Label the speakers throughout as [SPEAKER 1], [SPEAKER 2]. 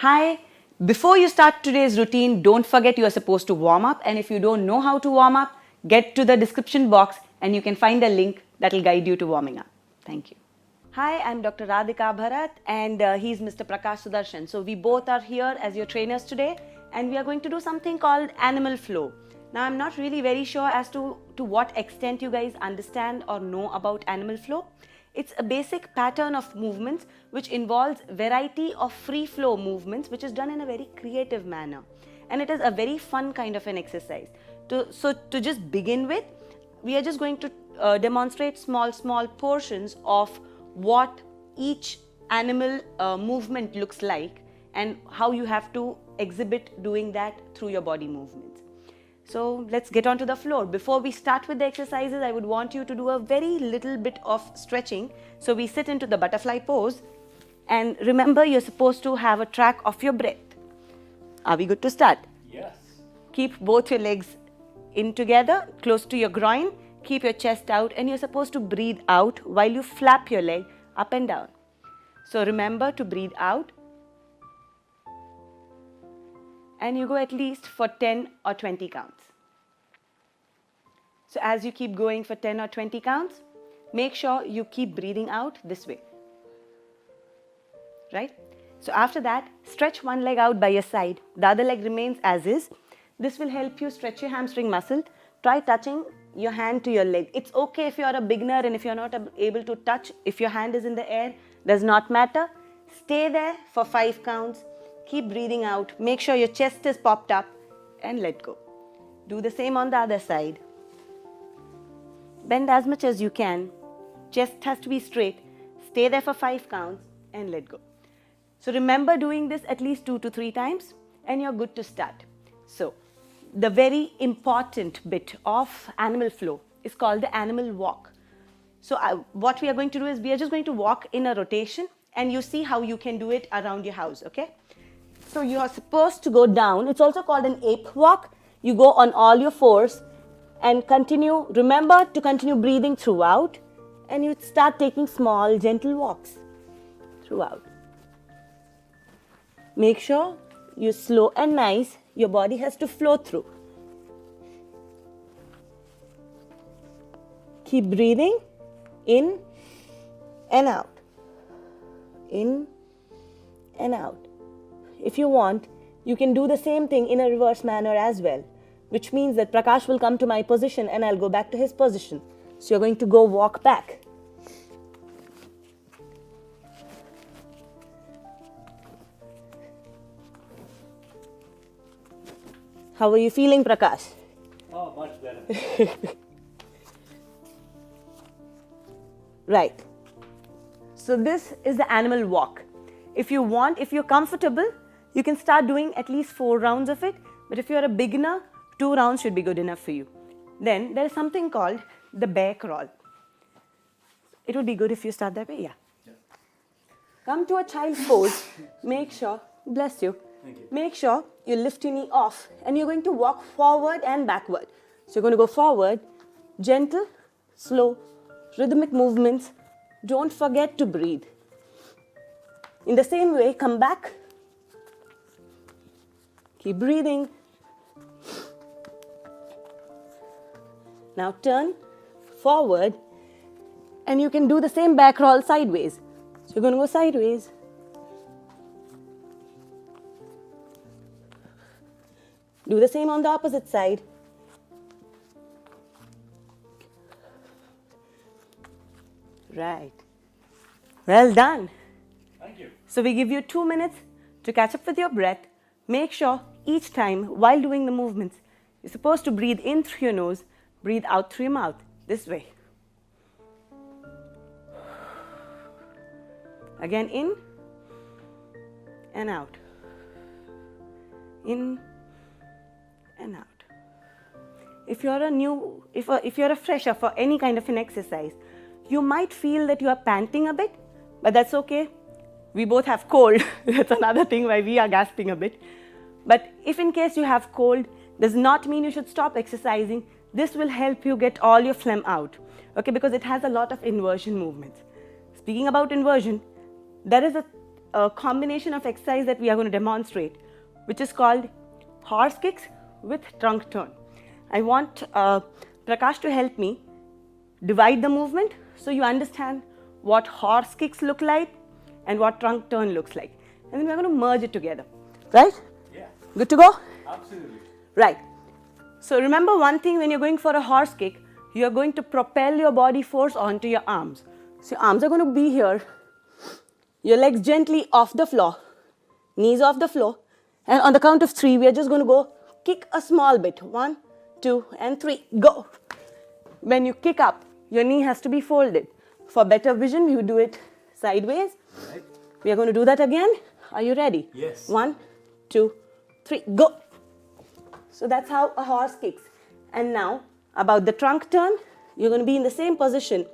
[SPEAKER 1] Hi, before you start today's routine, don't forget you are supposed to warm up, and if you don't know how to warm up, get to the description box and you can find a link that will guide you to warming up. Thank you. Hi, I'm Dr. Radhika Bharat and he's Mr. Prakash Sudarshan. So we both are here as your trainers today and we are going to do something called animal flow. Now I'm not really very sure as to what extent you guys understand or know about animal flow. It's a basic pattern of movements which involves variety of free flow movements which is done in a very creative manner. And it is a very fun kind of an exercise. So to just begin with, we are just going to demonstrate small portions of what each animal movement looks like and how you have to exhibit doing that through your body movements. So let's get onto the floor. Before we start with the exercises, I would want you to do a very little bit of stretching. So we sit into the butterfly pose and remember you're supposed to have a track of your breath. Are we good to start?
[SPEAKER 2] Yes.
[SPEAKER 1] Keep both your legs in together, close to your groin. Keep your chest out and you're supposed to breathe out while you flap your leg up and down. So remember to breathe out and you go at least for 10 or 20 counts. So as you keep going for 10 or 20 counts, make sure you keep breathing out this way. Right? So after that, stretch one leg out by your side. The other leg remains as is. This will help you stretch your hamstring muscle. Try touching your hand to your leg. It's okay if you're a beginner and if you're not able to touch, if your hand is in the air, does not matter. Stay there for 5 counts. Keep breathing out. Make sure your chest is popped up and let go. Do the same on the other side. Bend as much as you can. Chest has to be straight. Stay there for 5 counts and let go. So remember doing this at least 2 to 3 times and you're good to start. So the very important bit of animal flow is called the animal walk. So what we are going to do is we are just going to walk in a rotation and you see how you can do it around your house, okay? So you are supposed to go down. It's also called an ape walk. You go on all your fours and continue. Remember to continue breathing throughout and you start taking small, gentle walks throughout. Make sure you're slow and nice. Your body has to flow through. Keep breathing in and out. In and out. If you want, you can do the same thing in a reverse manner as well, which means that Prakash will come to my position and I'll go back to his position. So you're going to go walk back. How are you feeling, Prakash?
[SPEAKER 2] Oh, much better.
[SPEAKER 1] Right. So this is the animal walk. If you want, if you're comfortable, you can start doing at least 4 rounds of it. But if you're a beginner, 2 rounds should be good enough for you. Then there is something called the bear crawl. It would be good if you start that way. Yeah. Come to a child's pose. Make sure, bless you.
[SPEAKER 2] Thank you.
[SPEAKER 1] Make sure you lift your knee off and you're going to walk forward and backward. So you're going to go forward, gentle, slow, rhythmic movements. Don't forget to breathe. In the same way, come back. Keep breathing. Now turn forward and you can do the same back roll sideways. So you're going to go sideways. Do the same on the opposite side. Right. Well done.
[SPEAKER 2] Thank you.
[SPEAKER 1] So we give you 2 minutes to catch up with your breath. Make sure each time while doing the movements, you're supposed to breathe in through your nose, breathe out through your mouth. This way. Again, in and out. In and out. If you're a fresher for any kind of an exercise, you might feel that you are panting a bit, but that's okay. We both have cold. That's another thing why we are gasping a bit. But if in case you have cold, does not mean you should stop exercising. This will help you get all your phlegm out, okay, because it has a lot of inversion movements. Speaking about inversion, there is a combination of exercise that we are going to demonstrate, which is called horse kicks with trunk turn. I want Prakash to help me divide the movement so you understand what horse kicks look like and what trunk turn looks like. And then we're going to merge it together. Right?
[SPEAKER 2] Yeah.
[SPEAKER 1] Good to go?
[SPEAKER 2] Absolutely.
[SPEAKER 1] Right. So remember one thing, when you're going for a horse kick, you're going to propel your body force onto your arms. So your arms are going to be here, your legs gently off the floor, knees off the floor, and on the count of 3, we are just going to go kick a small bit. 1, 2, and 3, go. When you kick up, your knee has to be folded. For better vision, you do it sideways.
[SPEAKER 2] Right.
[SPEAKER 1] We are going to do that again. Are you ready?
[SPEAKER 2] Yes.
[SPEAKER 1] 1, 2, 3, go. So that's how a horse kicks. And now, about the trunk turn, you're going to be in the same position.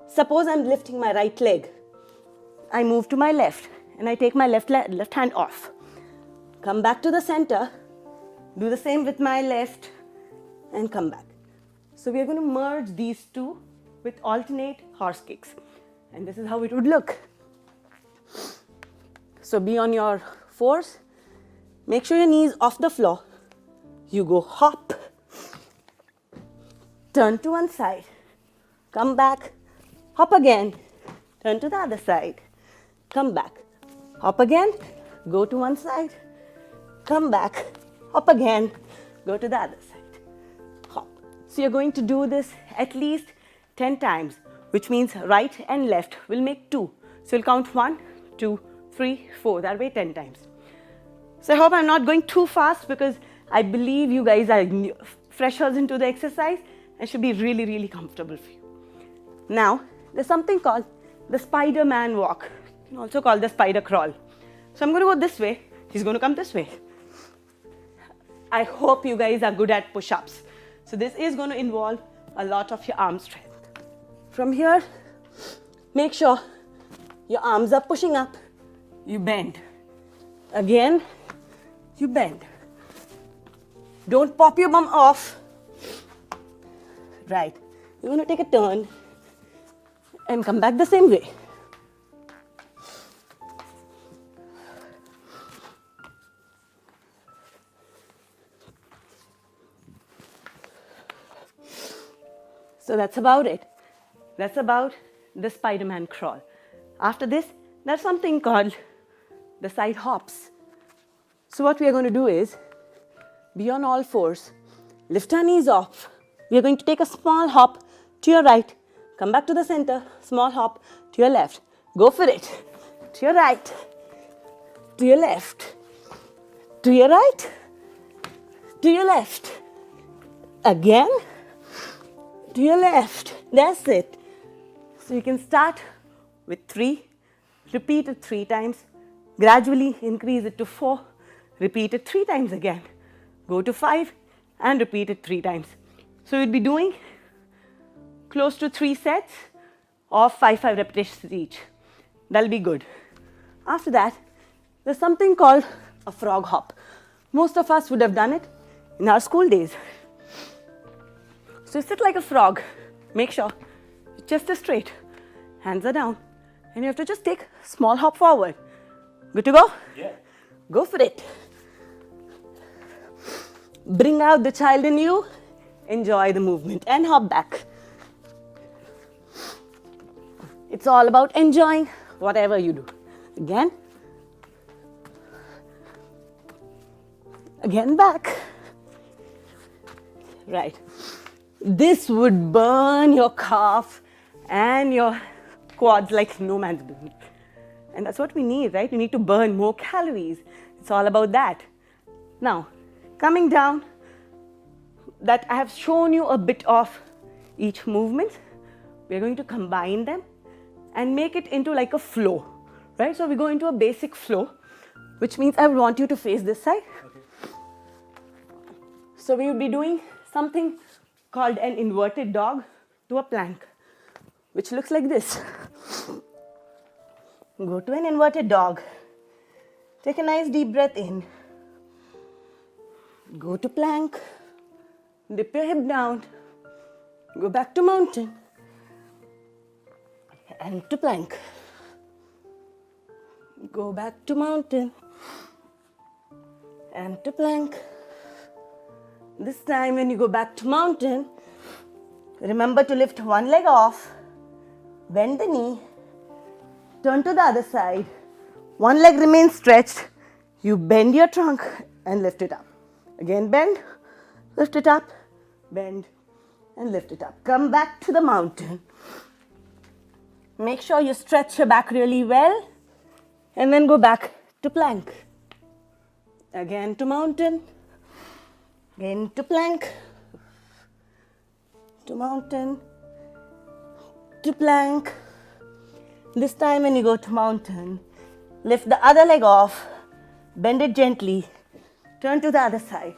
[SPEAKER 1] Suppose I'm lifting my right leg. I move to my left and I take my left hand off. Come back to the center, do the same with my left and come back. So we are going to merge these two with alternate horse kicks. And this is how it would look. So be on your force. Make sure your knee is off the floor. You go hop, turn to one side, come back, hop again, turn to the other side, come back, hop again, go to one side, come back, hop again, go to the other side, hop. So you're going to do this at least 10 times, which means right and left will make 2. So you'll count 1, 2, 3, 4, that way 10 times. So I hope I'm not going too fast because I believe you guys are freshers into the exercise and should be really, really comfortable for you. Now, there's something called the Spider-Man walk, also called the spider crawl. So I'm going to go this way, he's going to come this way. I hope you guys are good at push-ups. So this is going to involve a lot of your arm strength. From here, make sure your arms are pushing up, you bend. Again, you bend. Don't pop your bum off. Right. You're going to take a turn and come back the same way. So that's about it. That's about the Spider-Man crawl. After this, there's something called the side hops. So what we are going to do is, be on all fours, lift our knees off. We are going to take a small hop to your right, come back to the center, small hop to your left. Go for it. To your right, to your left, to your right, to your left. Again, to your left. That's it. So you can start with 3, repeat it 3 times, gradually increase it to 4, repeat it 3 times again. Go to 5 and repeat it 3 times. So you'll be doing close to 3 sets of 5 repetitions each. That'll be good. After that, there's something called a frog hop. Most of us would have done it in our school days. So sit like a frog. Make sure your chest is straight, hands are down, and you have to just take a small hop forward. Good to go?
[SPEAKER 2] Yeah.
[SPEAKER 1] Go for it. Bring out the child in you, enjoy the movement and hop back. It's all about enjoying whatever you do. Again. Again back. Right. This would burn your calf and your quads like no man's business. And that's what we need, right? We need to burn more calories. It's all about that. Now, coming down, that I have shown you a bit of each movement. We're going to combine them and make it into like a flow, right? So we go into a basic flow, which means I want you to face this side.
[SPEAKER 2] Okay.
[SPEAKER 1] So we will be doing something called an inverted dog to a plank, which looks like this. Go to an inverted dog. Take a nice deep breath in. Go to plank. Dip your hip down. Go back to mountain. And to plank.
[SPEAKER 3] Go back to mountain and to plank. This time when you go back to mountain, remember to lift one leg off, bend the knee, turn to the other side. One leg remains stretched. You bend your trunk and lift it up. Again bend, lift it up, bend and lift it up. Come back to the mountain. Make sure you stretch your back really well and then go back to plank. Again to mountain, again to plank, to mountain, to plank. This time when you go to mountain, lift the other leg off, bend it gently, turn to the other side.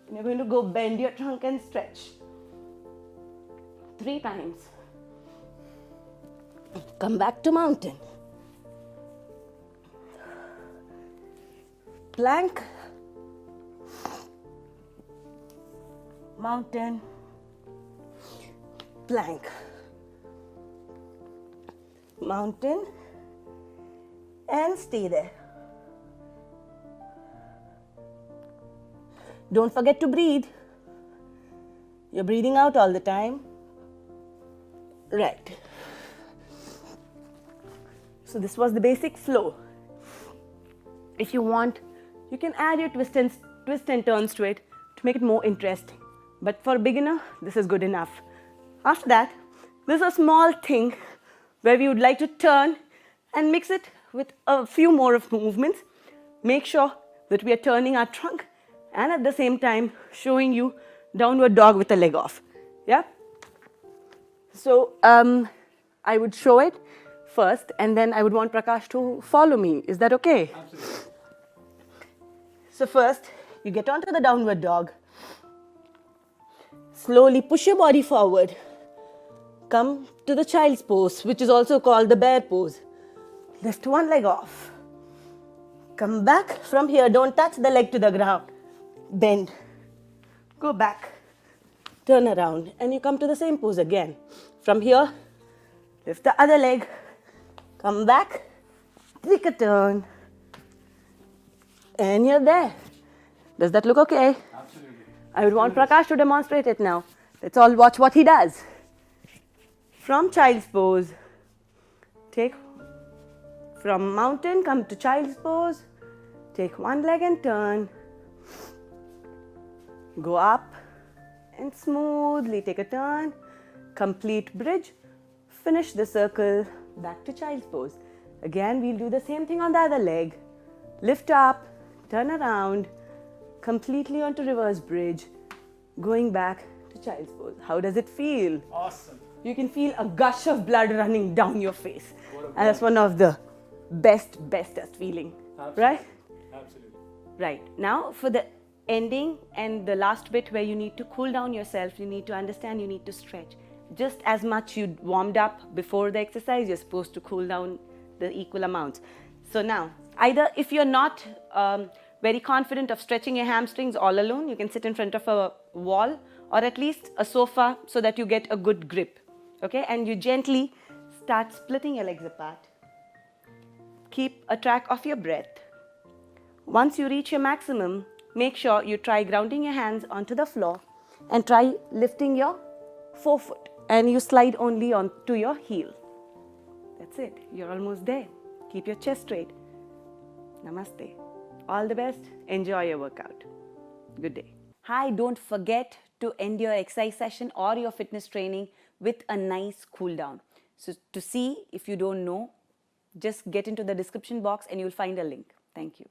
[SPEAKER 3] And you're going to go bend your trunk and stretch. 3 times. Come back to mountain. Plank, mountain, plank, mountain, and stay there. Don't forget to breathe. You're breathing out all the time. Right. So this was the basic flow. If you want, you can add your twist and turns to it to make it more interesting. But for a beginner, this is good enough. After that, there's a small thing where we would like to turn and mix it with a few more of movements. Make sure that we are turning our trunk and at the same time showing you downward dog with a leg off. Yeah? So I would show it first and then I would want Prakash to follow me. Is that okay?
[SPEAKER 2] Absolutely.
[SPEAKER 3] So first, you get onto the downward dog. Slowly push your body forward. Come to the child's pose, which is also called the bear pose. Lift one leg off. Come back from here. Don't touch the leg to the ground. Bend. Go back. Turn around. And you come to the same pose again. From here, lift the other leg. Come back. Take a turn. And you're there. Does that look okay?
[SPEAKER 2] Absolutely.
[SPEAKER 3] I would want Prakash to demonstrate it now. Let's all watch what he does. From child's pose, take from mountain, come to child's pose, take one leg and turn. Go up and smoothly take a turn. Complete bridge. Finish the circle. Back to child's pose. Again, we'll do the same thing on the other leg. Lift up, turn around, completely onto reverse bridge, going back to child's pose. How does it feel?
[SPEAKER 2] Awesome.
[SPEAKER 3] You can feel a gush of blood running down your face.
[SPEAKER 2] What a
[SPEAKER 3] And that's one of the bestest feeling,
[SPEAKER 2] Absolutely.
[SPEAKER 3] right?
[SPEAKER 2] Absolutely.
[SPEAKER 3] Right. Now for the ending and the last bit where you need to cool down yourself, you need to understand, you need to stretch. Just as much you warmed up before the exercise, you're supposed to cool down the equal amounts. So now, either if you're not very confident of stretching your hamstrings all alone, you can sit in front of a wall or at least a sofa so that you get a good grip. Okay, and you gently start splitting your legs apart. Keep a track of your breath. Once you reach your maximum, make sure you try grounding your hands onto the floor and try lifting your forefoot and you slide only onto your heel. That's it. You're almost there. Keep your chest straight. Namaste. All the best. Enjoy your workout. Good day. Hi, don't forget to end your exercise session or your fitness training with a nice cool down. So to see, if you don't know, just get into the description box and you'll find a link. Thank you.